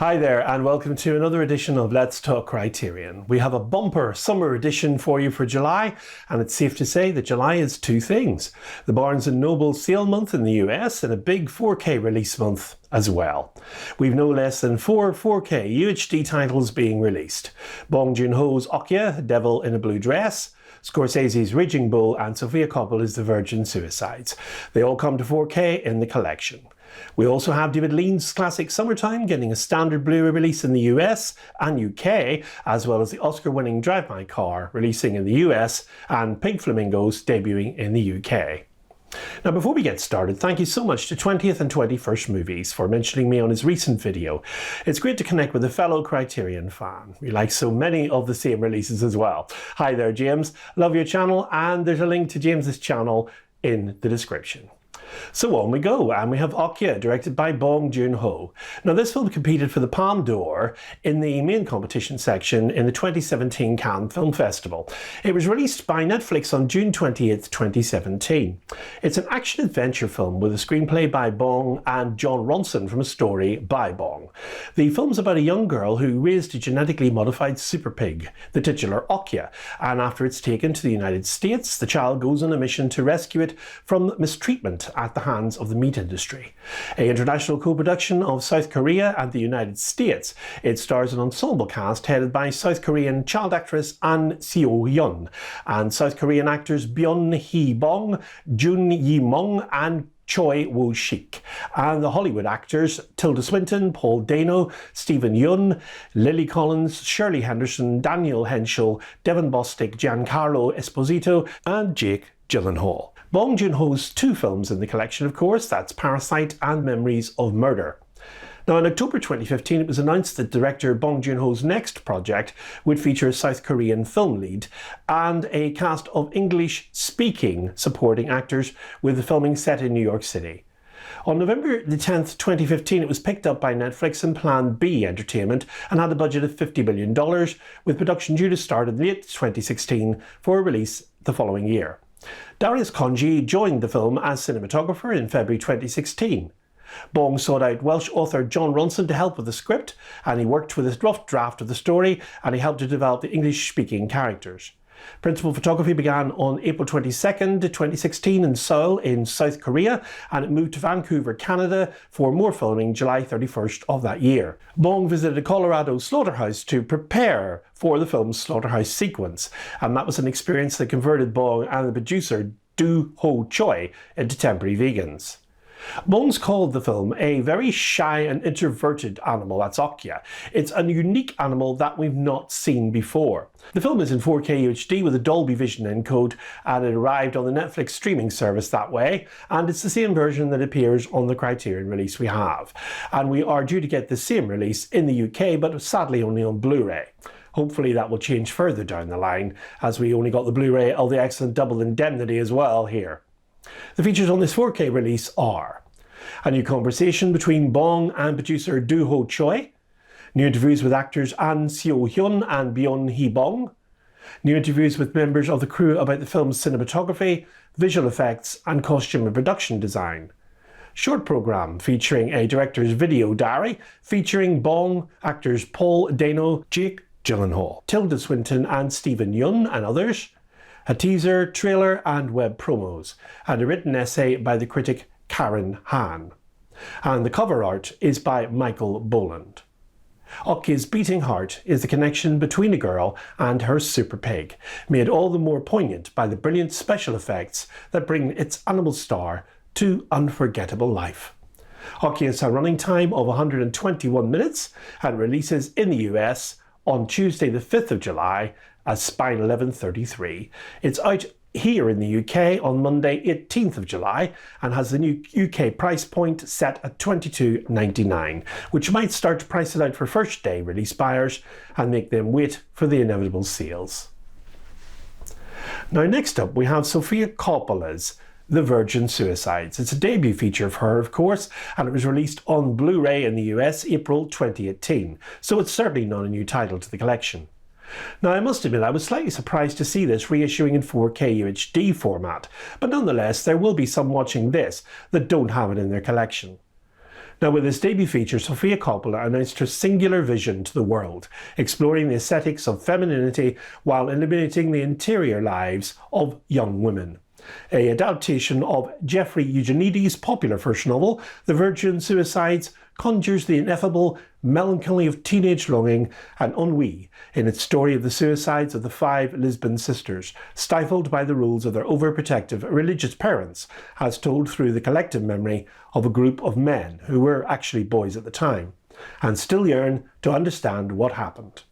Hi there and welcome to another edition of Let's Talk Criterion. We have a bumper summer edition for you for July, and it's safe to say that July is two things. The Barnes & Noble sale month in the US and a big 4K release month as well. We've no less than four 4K UHD titles being released. Bong Joon-ho's Okja, Devil in a Blue Dress, Scorsese's Raging Bull and Sofia Coppola's The Virgin Suicides. They all come to 4K in the collection. We also have David Lean's classic Summertime getting a standard Blu-ray release in the US and UK, as well as the Oscar-winning Drive My Car releasing in the US and Pink Flamingos debuting in the UK. Now before we get started, thank you so much to 20th and 21st Movies for mentioning me on his recent video. It's great to connect with a fellow Criterion fan. We like so many of the same releases as well. Hi there James, love your channel, and there's a link to James's channel in the description. So on we go, and we have Okja, directed by Bong Joon-ho. Now this film competed for the Palme d'Or in the main competition section in the 2017 Cannes Film Festival. It was released by Netflix on June 28th, 2017. It's an action-adventure film with a screenplay by Bong and Jon Ronson from a story by Bong. The film's about a young girl who raised a genetically modified super pig, the titular Okja, and after it's taken to the United States, the child goes on a mission to rescue it from mistreatment at the hands of the meat industry. An international co-production of South Korea and the United States, it stars an ensemble cast headed by South Korean child actress An Seo-hyun and South Korean actors Byun Hee-bong, Jun Yi-mong and Choi Woo-shik, and the Hollywood actors Tilda Swinton, Paul Dano, Stephen Yeun, Lily Collins, Shirley Henderson, Daniel Henschel, Devon Bostick, Giancarlo Esposito and Jake Gyllenhaal. Bong Joon-ho's two films in the collection, of course, that's Parasite and Memories of Murder. Now in October 2015 it was announced that director Bong Joon-ho's next project would feature a South Korean film lead and a cast of English-speaking supporting actors, with the filming set in New York City. On November the 10th, 2015 it was picked up by Netflix and Plan B Entertainment and had a budget of $50 million, with production due to start in late 2016 for a release the following year. Darius Khondji joined the film as cinematographer in February 2016. Bong sought out Welsh author Jon Ronson to help with the script, and he worked with a rough draft of the story, and he helped to develop the English-speaking characters. Principal photography began on April 22nd, 2016 in Seoul in South Korea, and it moved to Vancouver, Canada for more filming July 31st of that year. Bong visited a Colorado slaughterhouse to prepare for the film's slaughterhouse sequence, and that was an experience that converted Bong and the producer Do-ho Choi into temporary vegans. Bong's called the film a very shy and introverted animal, that's Okja. It's a unique animal that we've not seen before. The film is in 4K UHD with a Dolby Vision encode, and it arrived on the Netflix streaming service that way, and it's the same version that appears on the Criterion release we have. And we are due to get the same release in the UK, but sadly only on Blu-ray. Hopefully that will change further down the line, as we only got the Blu-ray of the excellent Double Indemnity as well here. The features on this 4K release are a new conversation between Bong and producer Do-ho Choi, new interviews with actors An Seo-hyun and Byun Hee-bong, new interviews with members of the crew about the film's cinematography, visual effects and costume and production design, short programme featuring a director's video diary featuring Bong, actors Paul Dano, Jake Gyllenhaal, Tilda Swinton and Stephen Yeun and others, a teaser, trailer and web promos, and a written essay by the critic Karen Han. And the cover art is by Michael Boland. Okja's beating heart is the connection between a girl and her super pig, made all the more poignant by the brilliant special effects that bring its animal star to unforgettable life. Okja has a running time of 121 minutes and releases in the US on Tuesday the 5th of July as Spine 1133. It's out here in the UK on Monday 18th of July and has the new UK price point set at $22.99, which might start to price it out for first day release buyers and make them wait for the inevitable sales. Now next up we have Sofia Coppola's The Virgin Suicides. It's a debut feature of her, of course, and it was released on Blu-ray in the US April 2018, so it's certainly not a new title to the collection. Now I must admit I was slightly surprised to see this reissuing in 4K UHD format, but nonetheless there will be some watching this that don't have it in their collection. Now, with this debut feature, Sofia Coppola announced her singular vision to the world, exploring the aesthetics of femininity while illuminating the interior lives of young women. An adaptation of Jeffrey Eugenides' popular first novel, The Virgin Suicides, conjures the ineffable melancholy of teenage longing and ennui in its story of the suicides of the 5 Lisbon sisters, stifled by the rules of their overprotective religious parents, as told through the collective memory of a group of men who were actually boys at the time, and still yearn to understand what happened.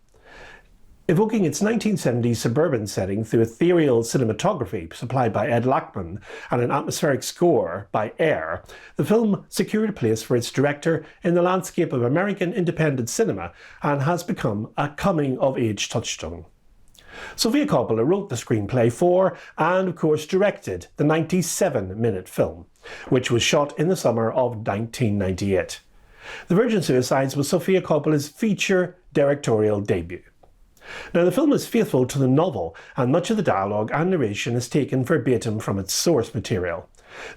Evoking its 1970s suburban setting through ethereal cinematography supplied by Ed Lachman and an atmospheric score by Air, the film secured a place for its director in the landscape of American independent cinema and has become a coming-of-age touchstone. Sofia Coppola wrote the screenplay for, and of course directed, the 97-minute film, which was shot in the summer of 1998. The Virgin Suicides was Sofia Coppola's feature directorial debut. Now, the film is faithful to the novel, and much of the dialogue and narration is taken verbatim from its source material.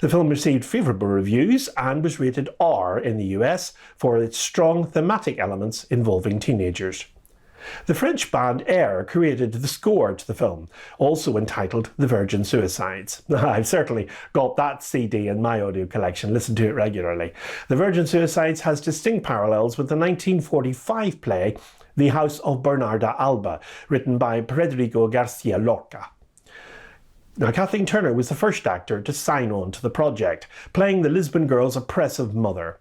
The film received favourable reviews and was rated R in the US for its strong thematic elements involving teenagers. The French band Air created the score to the film, also entitled The Virgin Suicides. I've certainly got that CD in my audio collection, listen to it regularly. The Virgin Suicides has distinct parallels with the 1945 play The House of Bernarda Alba, written by Federico Garcia Lorca. Now, Kathleen Turner was the first actor to sign on to the project, playing the Lisbon girl's oppressive mother.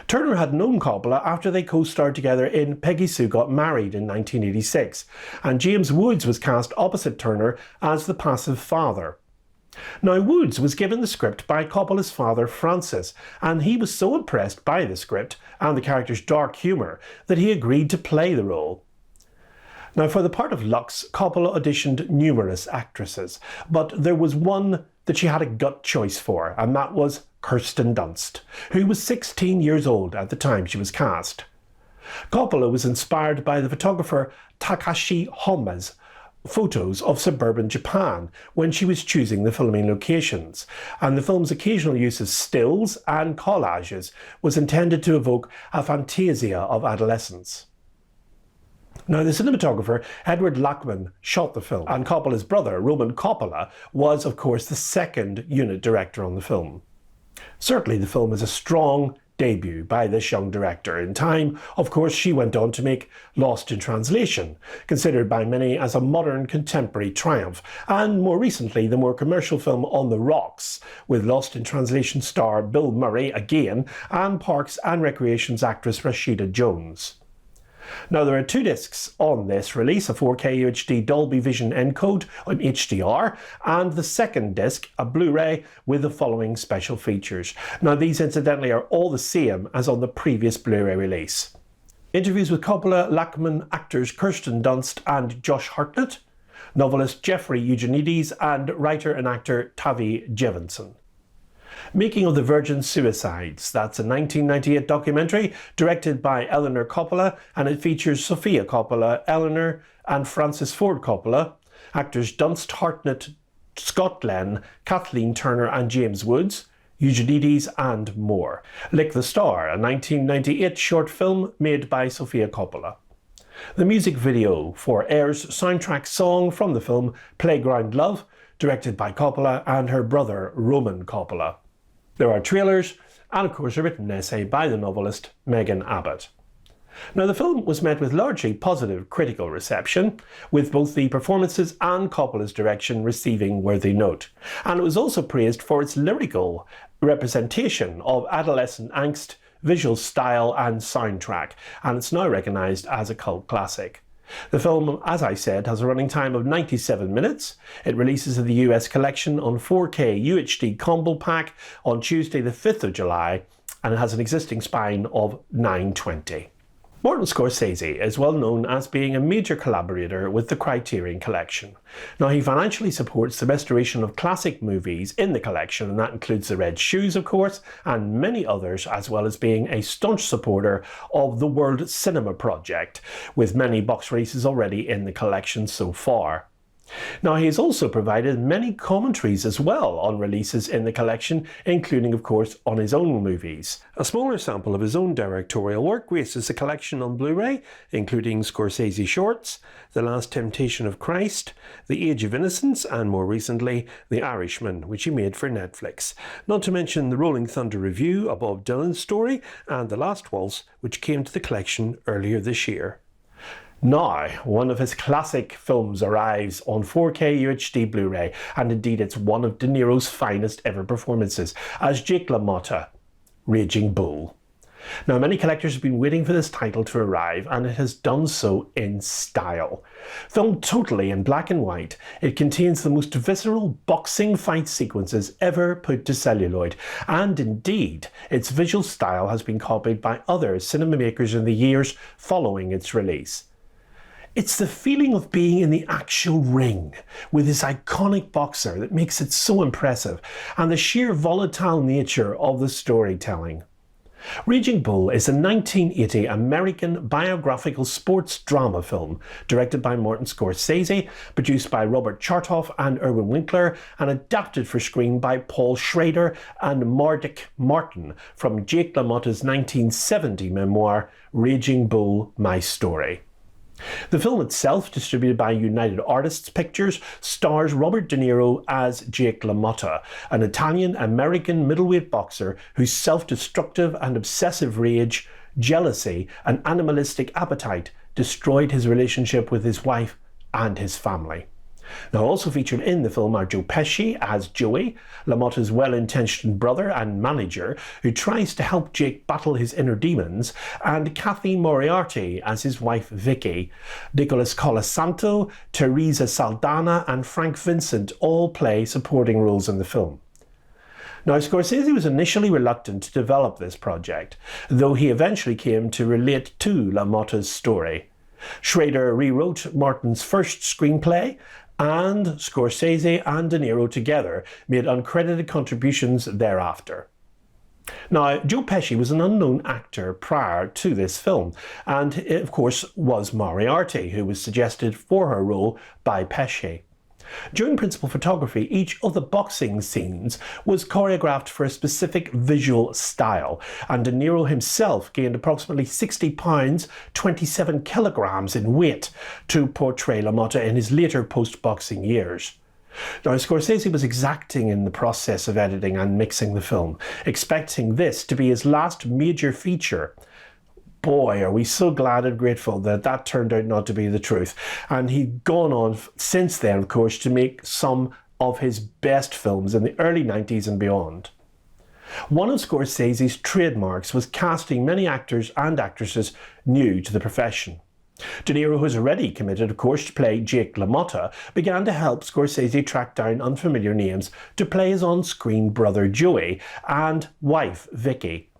Turner had known Coppola after they co-starred together in Peggy Sue Got Married in 1986, and James Woods was cast opposite Turner as the passive father. Now, Woods was given the script by Coppola's father, Francis, and he was so impressed by the script and the character's dark humour that he agreed to play the role. Now, for the part of Lux, Coppola auditioned numerous actresses, but there was one that she had a gut choice for, and that was Kirsten Dunst, who was 16 years old at the time she was cast. Coppola was inspired by the photographer Takashi Honma's photos of suburban Japan when she was choosing the filming locations, and the film's occasional use of stills and collages was intended to evoke a fantasia of adolescence. Now, the cinematographer Edward Lachman shot the film, and Coppola's brother, Roman Coppola, was of course the second unit director on the film. Certainly the film is a strong debut by this young director. In time, of course, she went on to make Lost in Translation, considered by many as a modern contemporary triumph, and more recently the more commercial film On the Rocks, with Lost in Translation star Bill Murray again, and Parks and Recreation's actress Rashida Jones. Now, there are 2 discs on this release, a 4K UHD Dolby Vision encode on HDR, and the second disc, a Blu-ray, with the following special features. Now, these incidentally are all the same as on the previous Blu-ray release. Interviews with Coppola, Lachman, actors Kirsten Dunst and Josh Hartnett, novelist Jeffrey Eugenides, and writer and actor Tavi Jevinson. Making of the Virgin Suicides, that's a 1998 documentary directed by Eleanor Coppola, and it features Sofia Coppola, Eleanor and Francis Ford Coppola, actors Dunst, Hartnett, Scott Glenn, Kathleen Turner and James Woods, Eugenides and more. Lick the Star, a 1998 short film made by Sofia Coppola. The music video for Air's soundtrack song from the film Playground Love, directed by Coppola and her brother Roman Coppola. There are trailers, and of course a written essay by the novelist Megan Abbott. Now, the film was met with largely positive critical reception, with both the performances and Coppola's direction receiving worthy note, and it was also praised for its lyrical representation of adolescent angst, visual style and soundtrack, and it's now recognised as a cult classic. The film, as I said, has a running time of 97 minutes. It releases in the US collection on 4K UHD combo pack on Tuesday the 5th of July, and it has an existing spine of 920. Martin Scorsese is well known as being a major collaborator with the Criterion Collection. Now, he financially supports the restoration of classic movies in the collection, and that includes The Red Shoes, of course, and many others, as well as being a staunch supporter of the World Cinema Project, with many box releases already in the collection so far. Now, he has also provided many commentaries as well on releases in the collection, including, of course, on his own movies. A smaller sample of his own directorial work graces the collection on Blu-ray, including Scorsese shorts, The Last Temptation of Christ, The Age of Innocence, and more recently, The Irishman, which he made for Netflix. Not to mention the Rolling Thunder review, a Bob Dylan story, and The Last Waltz, which came to the collection earlier this year. Now, one of his classic films arrives on 4K UHD Blu-ray, and indeed it's one of De Niro's finest ever performances as Jake LaMotta, Raging Bull. Now, many collectors have been waiting for this title to arrive, and it has done so in style. Filmed totally in black and white, it contains the most visceral boxing fight sequences ever put to celluloid, and indeed, its visual style has been copied by other cinema makers in the years following its release. It's the feeling of being in the actual ring with this iconic boxer that makes it so impressive, and the sheer volatile nature of the storytelling. Raging Bull is a 1980 American biographical sports drama film directed by Martin Scorsese, produced by Robert Chartoff and Irwin Winkler, and adapted for screen by Paul Schrader and Mardik Martin from Jake LaMotta's 1970 memoir, Raging Bull, My Story. The film itself, distributed by United Artists Pictures, stars Robert De Niro as Jake LaMotta, an Italian-American middleweight boxer whose self-destructive and obsessive rage, jealousy, and animalistic appetite destroyed his relationship with his wife and his family. Now, also featured in the film are Joe Pesci as Joey, LaMotta's well-intentioned brother and manager who tries to help Jake battle his inner demons, and Kathy Moriarty as his wife Vicky. Nicholas Colasanto, Teresa Saldana, and Frank Vincent all play supporting roles in the film. Now, Scorsese was initially reluctant to develop this project, though he eventually came to relate to LaMotta's story. Schrader rewrote Martin's first screenplay, and Scorsese and De Niro together made uncredited contributions thereafter. Now, Joe Pesci was an unknown actor prior to this film, and it, of course, was Moriarty, who was suggested for her role by Pesci. During principal photography, each of the boxing scenes was choreographed for a specific visual style, and De Niro himself gained approximately 60 pounds, 27 kilograms in weight to portray LaMotta in his later post-boxing years. Now, Scorsese was exacting in the process of editing and mixing the film, expecting this to be his last major feature. Boy, are we so glad and grateful that that turned out not to be the truth. And he'd gone on since then, of course, to make some of his best films in the early 90s and beyond. One of Scorsese's trademarks was casting many actors and actresses new to the profession. De Niro, who was already committed, of course, to play Jake LaMotta, began to help Scorsese track down unfamiliar names to play his on-screen brother Joey and wife Vicky.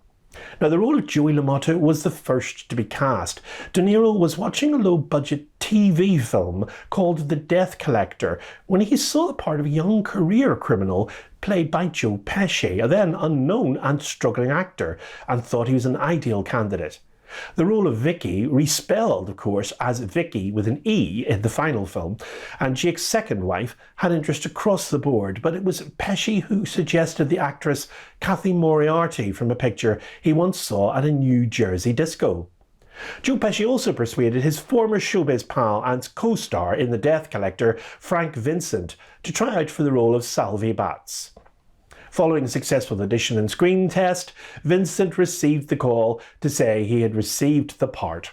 Now, the role of Joey LaMotta was the first to be cast. De Niro was watching a low-budget TV film called The Death Collector when he saw the part of a young career criminal played by Joe Pesci, a then unknown and struggling actor, and thought he was an ideal candidate. The role of Vicky, respelled of course as Vicky with an E in the final film, and Jake's second wife, had interest across the board, but it was Pesci who suggested the actress Kathy Moriarty from a picture he once saw at a New Jersey disco. Joe Pesci also persuaded his former showbiz pal and co-star in The Death Collector, Frank Vincent, to try out for the role of Salvi Batz. Following a successful audition and screen test, Vincent received the call to say he had received the part.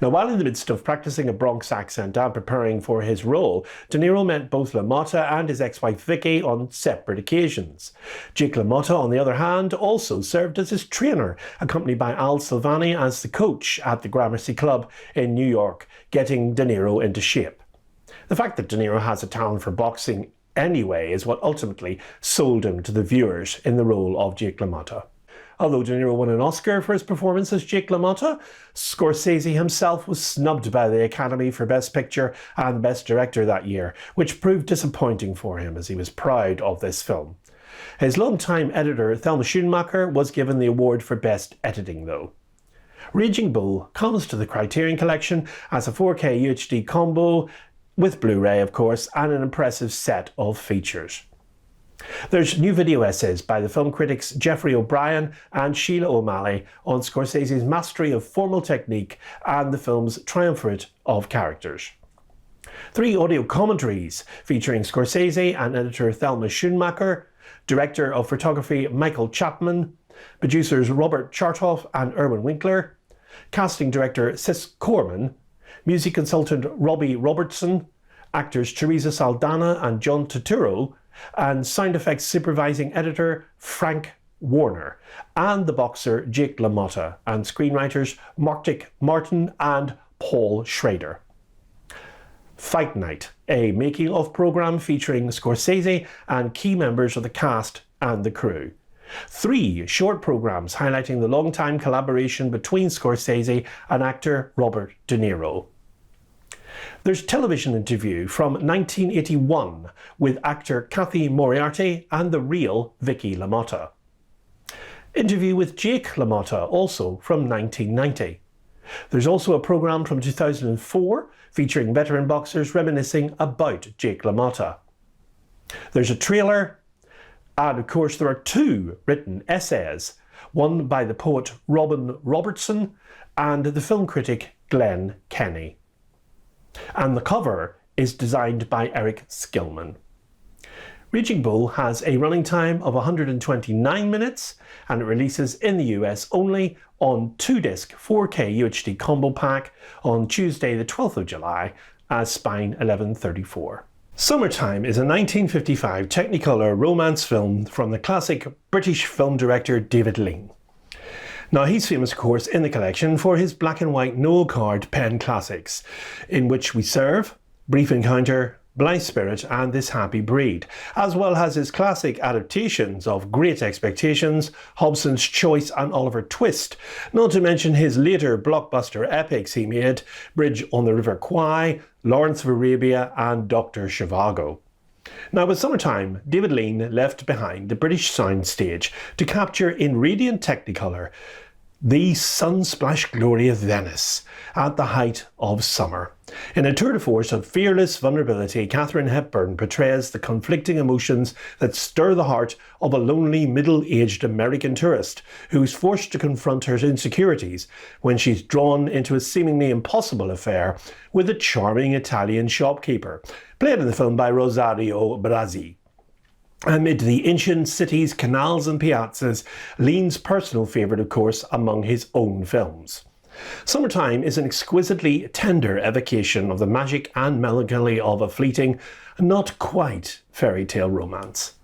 Now, while in the midst of practicing a Bronx accent and preparing for his role, De Niro met both LaMotta and his ex-wife Vicky on separate occasions. Jake LaMotta, on the other hand, also served as his trainer, accompanied by Al Silvani as the coach at the Gramercy Club in New York, getting De Niro into shape. The fact that De Niro has a talent for boxing anyway is what ultimately sold him to the viewers in the role of Jake LaMotta. Although De Niro won an Oscar for his performance as Jake LaMotta, Scorsese himself was snubbed by the Academy for Best Picture and Best Director that year, which proved disappointing for him as he was proud of this film. His longtime editor Thelma Schoonmaker was given the award for Best Editing though. Raging Bull comes to the Criterion Collection as a 4K UHD combo with Blu-ray of course, and an impressive set of features. There's new video essays by the film critics Jeffrey O'Brien and Sheila O'Malley on Scorsese's mastery of formal technique and the film's triumvirate of characters. 3 audio commentaries featuring Scorsese and editor Thelma Schoonmaker, director of photography Michael Chapman, producers Robert Chartoff and Erwin Winkler, casting director Sis Corman, music consultant Robbie Robertson, actors Teresa Saldana and John Turturro, and sound effects supervising editor Frank Warner, and the boxer Jake LaMotta, and screenwriters Martic Martin and Paul Schrader. Fight Night, a making-of programme featuring Scorsese and key members of the cast and the crew. 3 short programmes highlighting the long-time collaboration between Scorsese and actor Robert De Niro. There's television interview from 1981 with actor Kathy Moriarty and the real Vicky LaMotta. Interview with Jake LaMotta, also from 1990. There's also a programme from 2004 featuring veteran boxers reminiscing about Jake LaMotta. There's a trailer, and of course there are 2 written essays, one by the poet Robin Robertson and the film critic Glenn Kenny. And the cover is designed by Eric Skillman. Raging Bull has a running time of 129 minutes and it releases in the US only on 2-disc 4K UHD combo pack on Tuesday the 12th of July as Spine 1134. Summertime is a 1955 Technicolor romance film from the classic British film director David Lean. Now he's famous of course in the collection for his black and white Noel card pen classics, In Which We Serve, Brief Encounter, Blithe Spirit and This Happy Breed, as well as his classic adaptations of Great Expectations, Hobson's Choice and Oliver Twist, not to mention his later blockbuster epics he made, Bridge on the River Kwai, Lawrence of Arabia and Dr. Zhivago. Now with Summertime, David Lean left behind the British soundstage to capture in radiant Technicolor the sun-splashed glory of Venice at the height of summer. In a tour de force of fearless vulnerability, Katharine Hepburn portrays the conflicting emotions that stir the heart of a lonely middle-aged American tourist who's forced to confront her insecurities when she's drawn into a seemingly impossible affair with a charming Italian shopkeeper, played in the film by Rosario Brazzi. Amid the ancient city's canals and piazzas, Lean's personal favourite of course among his own films. Summertime is an exquisitely tender evocation of the magic and melancholy of a fleeting, not quite fairy tale romance.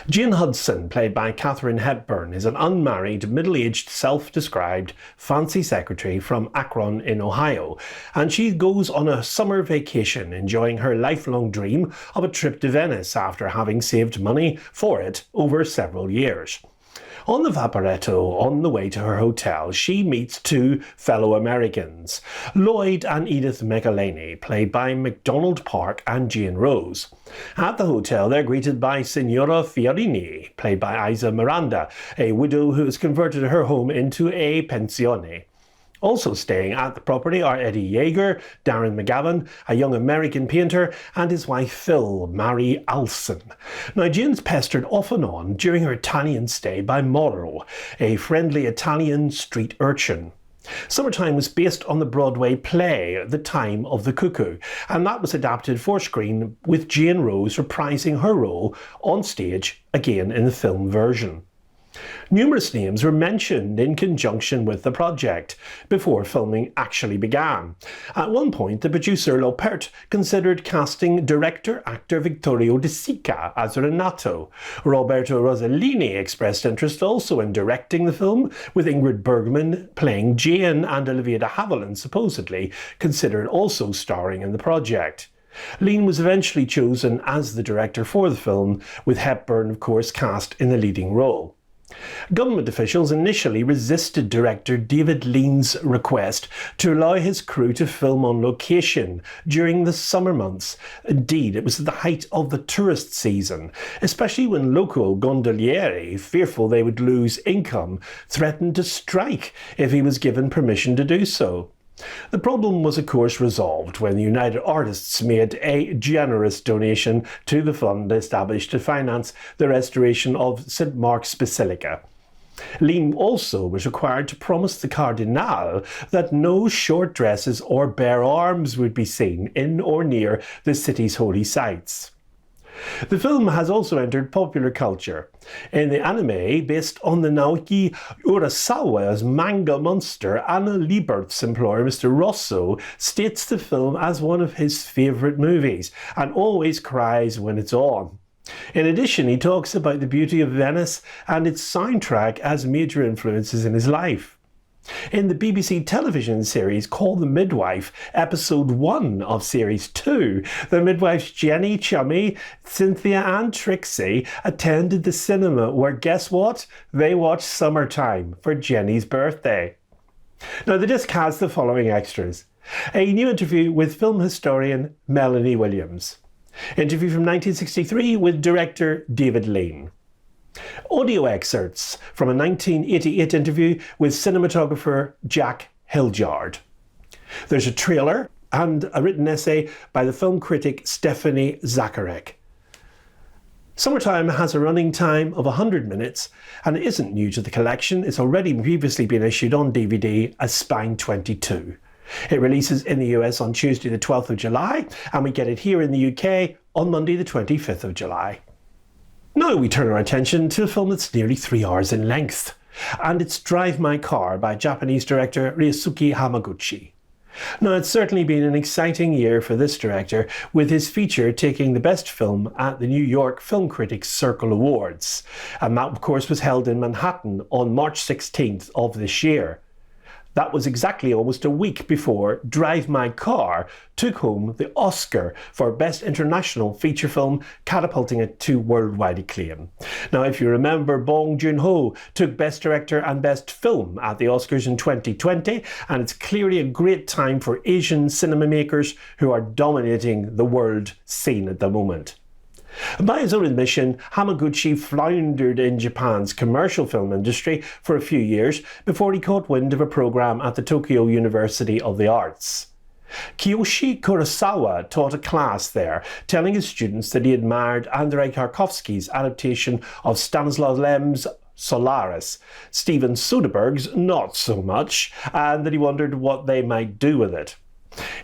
Jane Hudson, played by Katharine Hepburn, is an unmarried, middle-aged, self-described fancy secretary from Akron in Ohio, and she goes on a summer vacation enjoying her lifelong dream of a trip to Venice after having saved money for it over several years. On the Vaporetto, on the way to her hotel, she meets 2 fellow Americans, Lloyd and Edith Michelini, played by MacDonald Park and Jane Rose. At the hotel, they're greeted by Signora Fiorini, played by Isa Miranda, a widow who has converted her home into a pensione. Also staying at the property are Eddie Yeager, Darren McGavin, a young American painter, and his wife Phil, Mary Alson. Now Jane's pestered off and on during her Italian stay by Mauro, a friendly Italian street urchin. Summertime was based on the Broadway play The Time of the Cuckoo, and that was adapted for screen with Jane Rose reprising her role on stage again in the film version. Numerous names were mentioned in conjunction with the project before filming actually began. At one point, the producer Lopert considered casting director-actor Vittorio De Sica as Renato. Roberto Rossellini expressed interest also in directing the film, with Ingrid Bergman playing Jane and Olivia de Havilland supposedly considered also starring in the project. Lean was eventually chosen as the director for the film, with Hepburn of course cast in the leading role. Government officials initially resisted director David Lean's request to allow his crew to film on location during the summer months. Indeed, it was at the height of the tourist season, especially when local gondolieri, fearful they would lose income, threatened to strike if he was given permission to do so. The problem was of course resolved when the United Artists made a generous donation to the fund established to finance the restoration of St. Mark's Basilica. Lean also was required to promise the Cardinal that no short dresses or bare arms would be seen in or near the city's holy sites. The film has also entered popular culture. In the anime, based on the Naoki Urasawa's manga monster, Anna Lieberth's employer, Mr. Rosso, states the film as one of his favourite movies and always cries when it's on. In addition, he talks about the beauty of Venice and its soundtrack as major influences in his life. In the BBC television series Call the Midwife, episode 1 of series 2, the midwives Jenny, Chummy, Cynthia and Trixie attended the cinema where, guess what? They watched Summertime for Jenny's birthday. Now the disc has the following extras. A new interview with film historian Melanie Williams. Interview from 1963 with director David Lean. Audio excerpts from a 1988 interview with cinematographer Jack Hildyard. There's a trailer and a written essay by the film critic Stephanie Zacharek. Summertime has a running time of 100 minutes and it isn't new to the collection. It's already previously been issued on DVD as Spine 22. It releases in the US on Tuesday the 12th of July and we get it here in the UK on Monday the 25th of July. Now we turn our attention to a film that's nearly 3 hours in length, and it's Drive My Car by Japanese director Ryosuke Hamaguchi. Now it's certainly been an exciting year for this director, with his feature taking the best film at the New York Film Critics Circle Awards, and that of course was held in Manhattan on March 16th of this year. That was exactly almost a week before Drive My Car took home the Oscar for Best International Feature Film, catapulting it to worldwide acclaim. Now, if you remember, Bong Joon-ho took Best Director and Best Film at the Oscars in 2020, and it's clearly a great time for Asian cinema makers who are dominating the world scene at the moment. By his own admission, Hamaguchi floundered in Japan's commercial film industry for a few years before he caught wind of a program at the Tokyo University of the Arts. Kiyoshi Kurosawa taught a class there, telling his students that he admired Andrei Tarkovsky's adaptation of Stanislaw Lem's Solaris, Steven Soderbergh's not so much, and that he wondered what they might do with it.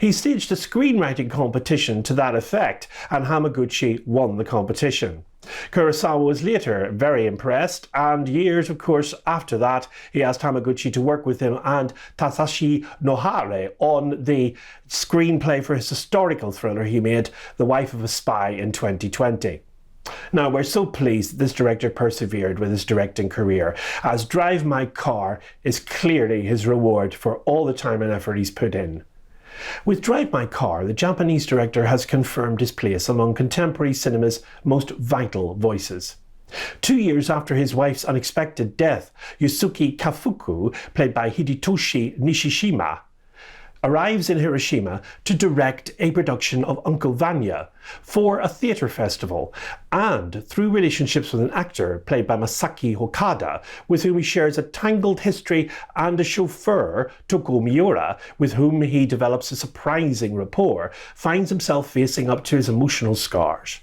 He staged a screenwriting competition to that effect, and Hamaguchi won the competition. Kurosawa was later very impressed, and years, of course, after that, he asked Hamaguchi to work with him and Tadashi Nohare on the screenplay for his historical thriller he made, The Wife of a Spy, in 2020. Now, we're so pleased that this director persevered with his directing career, as Drive My Car is clearly his reward for all the time and effort he's put in. With Drive My Car, the Japanese director has confirmed his place among contemporary cinema's most vital voices. 2 years after his wife's unexpected death, Yusuke Kafuku, played by Hidetoshi Nishishima, arrives in Hiroshima to direct a production of Uncle Vanya for a theatre festival, and through relationships with an actor played by Masaki Okada, with whom he shares a tangled history, and a chauffeur, Toko Miura, with whom he develops a surprising rapport, finds himself facing up to his emotional scars.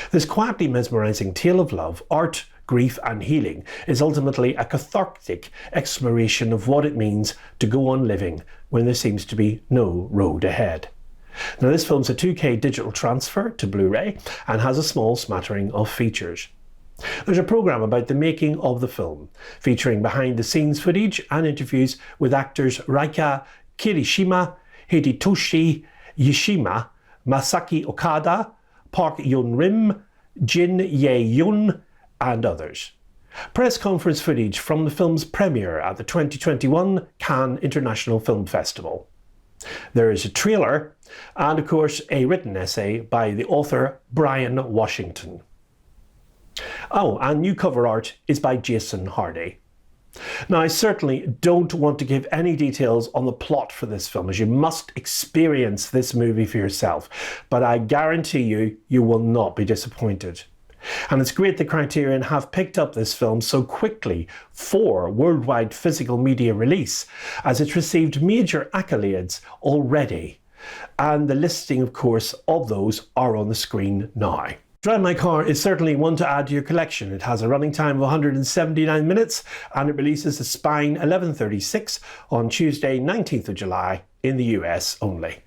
This quietly mesmerising tale of love, art, grief and healing is ultimately a cathartic exploration of what it means to go on living when there seems to be no road ahead. Now, this film's a 2K digital transfer to Blu-ray and has a small smattering of features. There's a programme about the making of the film, featuring behind-the-scenes footage and interviews with actors Raika Kirishima, Hidetoshi Yashima, Masaki Okada, Park Yeon-rim, Jin Ye-yoon, and others. Press conference footage from the film's premiere at the 2021 Cannes International Film Festival. There is a trailer and, of course, a written essay by the author Brian Washington. Oh, and new cover art is by Jason Hardy. Now, I certainly don't want to give any details on the plot for this film, as you must experience this movie for yourself, but I guarantee you, you will not be disappointed. And it's great that Criterion have picked up this film so quickly for worldwide physical media release, as it's received major accolades already. And the listing, of course, of those are on the screen now. Drive My Car is certainly one to add to your collection. It has a running time of 179 minutes and it releases a Spine 1136 on Tuesday 19th of July in the US only.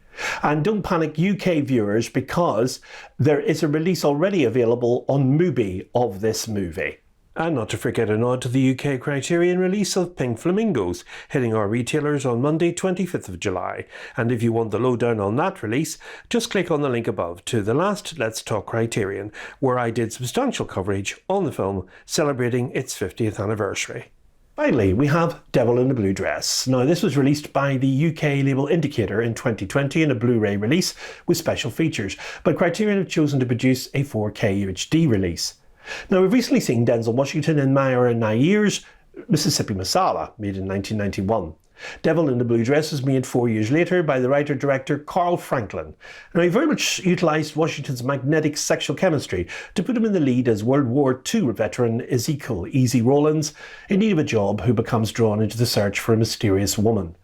And don't panic UK viewers, because there is a release already available on Mubi of this movie. And not to forget a nod to the UK Criterion release of Pink Flamingos, hitting our retailers on Monday 25th of July. And if you want the lowdown on that release, just click on the link above to the last Let's Talk Criterion, where I did substantial coverage on the film celebrating its 50th anniversary. Finally, we have Devil in a Blue Dress. Now, this was released by the UK label Indicator in 2020 in a Blu-ray release with special features, but Criterion have chosen to produce a 4K UHD release. Now, we've recently seen Denzel Washington in Myra Nair's Mississippi Masala, made in 1991. Devil in the Blue Dress was made 4 years later by the writer-director Carl Franklin. Now, he very much utilised Washington's magnetic sexual chemistry to put him in the lead as World War II veteran Ezekiel Easy Rollins, in need of a job, who becomes drawn into the search for a mysterious woman.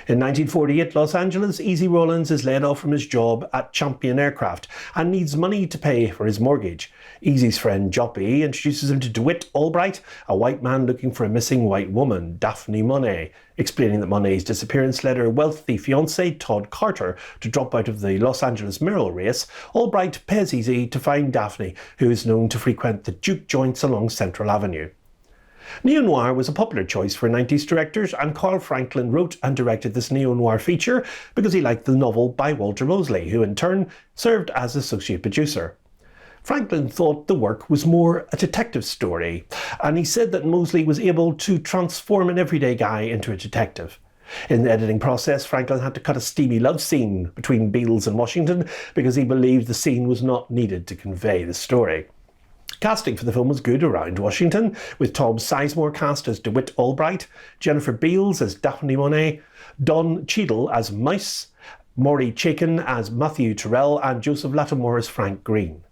In 1948 Los Angeles, Easy Rollins is laid off from his job at Champion Aircraft and needs money to pay for his mortgage. Easy's friend Joppy introduces him to DeWitt Albright, a white man looking for a missing white woman, Daphne Monet. Explaining that Monet's disappearance led her wealthy fiancé Todd Carter to drop out of the Los Angeles Merrill race, Albright pays Easy to find Daphne, who is known to frequent the juke joints along Central Avenue. Neo-noir was a popular choice for 90s directors, and Carl Franklin wrote and directed this neo-noir feature because he liked the novel by Walter Mosley, who in turn served as associate producer. Franklin thought the work was more a detective story, and he said that Mosley was able to transform an everyday guy into a detective. In the editing process, Franklin had to cut a steamy love scene between Beals and Washington because he believed the scene was not needed to convey the story. Casting for the film was good around Washington, with Tom Sizemore cast as DeWitt Albright, Jennifer Beals as Daphne Monet, Don Cheadle as Mouse, Maury Chaikin as Matthew Terrell, and Joseph Lattimore as Frank Green.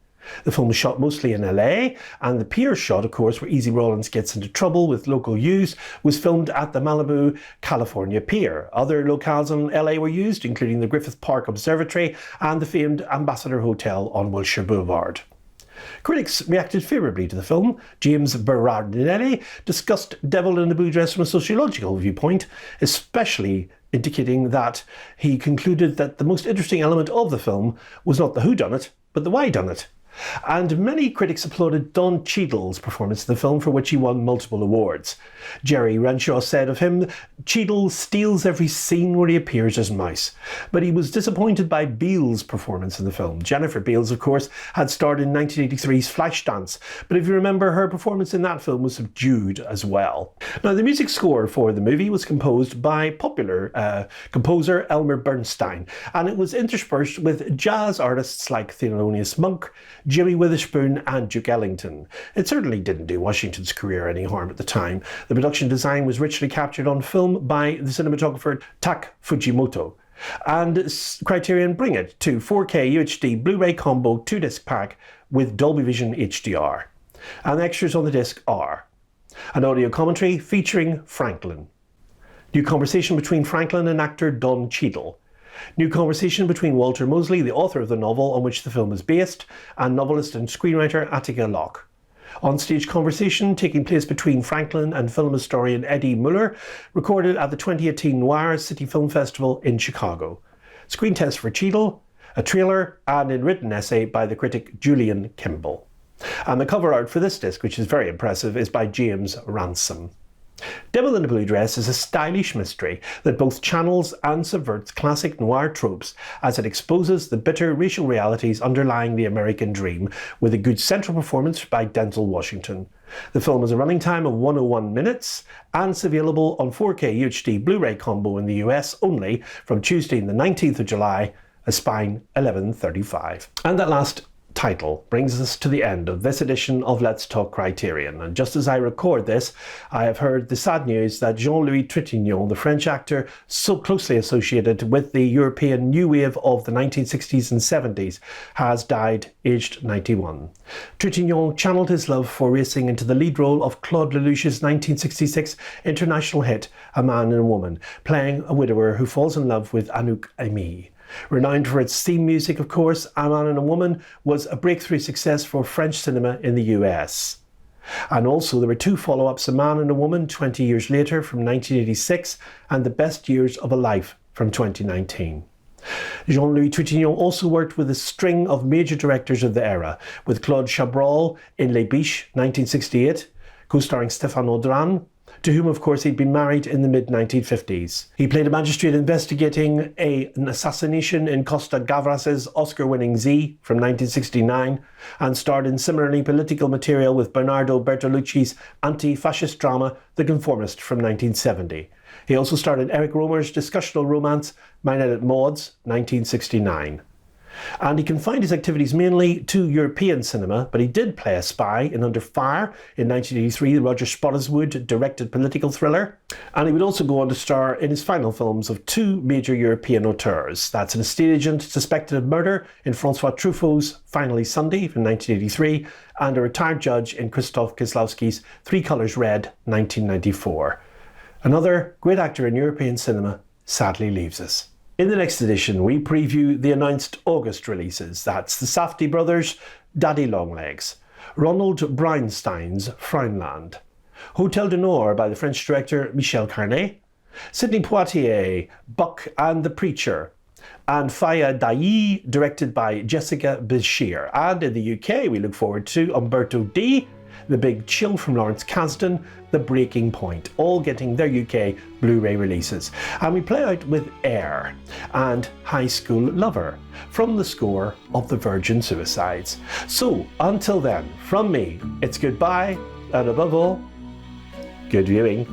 The film was shot mostly in LA, and the pier shot, of course, where Easy Rollins gets into trouble with local youths, was filmed at the Malibu, California pier. Other locales in LA were used, including the Griffith Park Observatory and the famed Ambassador Hotel on Wilshire Boulevard. Critics reacted favourably to the film. James Berardinelli discussed Devil in a Blue Dress from a sociological viewpoint, especially indicating that he concluded that the most interesting element of the film was not the whodunit, but the whydunit. And many critics applauded Don Cheadle's performance in the film, for which he won multiple awards. Jerry Renshaw said of him, "Cheadle steals every scene where he appears as Mouse." But he was disappointed by Beals' performance in the film. Jennifer Beals, of course, had starred in 1983's Flashdance, but if you remember, her performance in that film was subdued as well. Now, the music score for the movie was composed by popular composer Elmer Bernstein, and it was interspersed with jazz artists like Thelonious Monk, Jimmy Witherspoon and Duke Ellington. It certainly didn't do Washington's career any harm at the time. The production design was richly captured on film by the cinematographer Tak Fujimoto. And Criterion bring it to 4K UHD Blu-ray combo 2-disc pack with Dolby Vision HDR. And the extras on the disc are an audio commentary featuring Franklin, new conversation between Franklin and actor Don Cheadle, new conversation between Walter Mosley, the author of the novel on which the film is based, and novelist and screenwriter Attica Locke. On-stage conversation taking place between Franklin and film historian Eddie Muller, recorded at the 2018 Noir City Film Festival in Chicago. Screen test for Cheadle, a trailer, and a written essay by the critic Julian Kimball. And the cover art for this disc, which is very impressive, is by James Ransom. Devil in a Blue Dress is a stylish mystery that both channels and subverts classic noir tropes as it exposes the bitter racial realities underlying the American dream, with a good central performance by Denzel Washington. The film has a running time of 101 minutes and is available on 4K UHD Blu-ray combo in the US only from Tuesday the 19th of July, a Spine 1135. And at last, title brings us to the end of this edition of Let's Talk Criterion, and just as I record this, I have heard the sad news that Jean-Louis Trintignant, the French actor so closely associated with the European new wave of the 1960s and 70s, has died aged 91. Trintignant channeled his love for racing into the lead role of Claude Lelouch's 1966 international hit A Man and a Woman, playing a widower who falls in love with Anouk Aimée. Renowned for its theme music, of course, A Man and a Woman was a breakthrough success for French cinema in the US. And also there were two follow-ups, A Man and a Woman 20 years later from 1986 and The Best Years of a Life from 2019. Jean-Louis Trintignant also worked with a string of major directors of the era, with Claude Chabrol in Les Biches 1968, co-starring Stéphane Audran, to whom of course he'd been married in the mid-1950s. He played a magistrate investigating an assassination in Costa Gavras's Oscar-winning Z from 1969, and starred in similarly political material with Bernardo Bertolucci's anti-fascist drama The Conformist from 1970. He also starred in Eric Rohmer's discussional romance Meine et Mauds 1969. And he confined his activities mainly to European cinema, but he did play a spy in Under Fire in 1983, the Roger Spottiswoode directed political thriller. And he would also go on to star in his final films of two major European auteurs. That's an estate agent suspected of murder in Francois Truffaut's Finally Sunday from 1983, and a retired judge in Krzysztof Kieslowski's Three Colours Red 1994. Another great actor in European cinema sadly leaves us. In the next edition, we preview the announced August releases. That's the Safdie brothers' Daddy Longlegs, Ronald Brownstein's Frownland, Hotel du Nord by the French director Michel Carnet, Sidney Poitier, Buck and the Preacher, and Faya Dailly, directed by Jessica Bashir. And in the UK, we look forward to Umberto D, The Big Chill from Lawrence Kasdan, The Breaking Point, all getting their UK Blu-ray releases. And we play out with Air and High School Lover from the score of The Virgin Suicides. So until then, from me, it's goodbye, and above all, good viewing.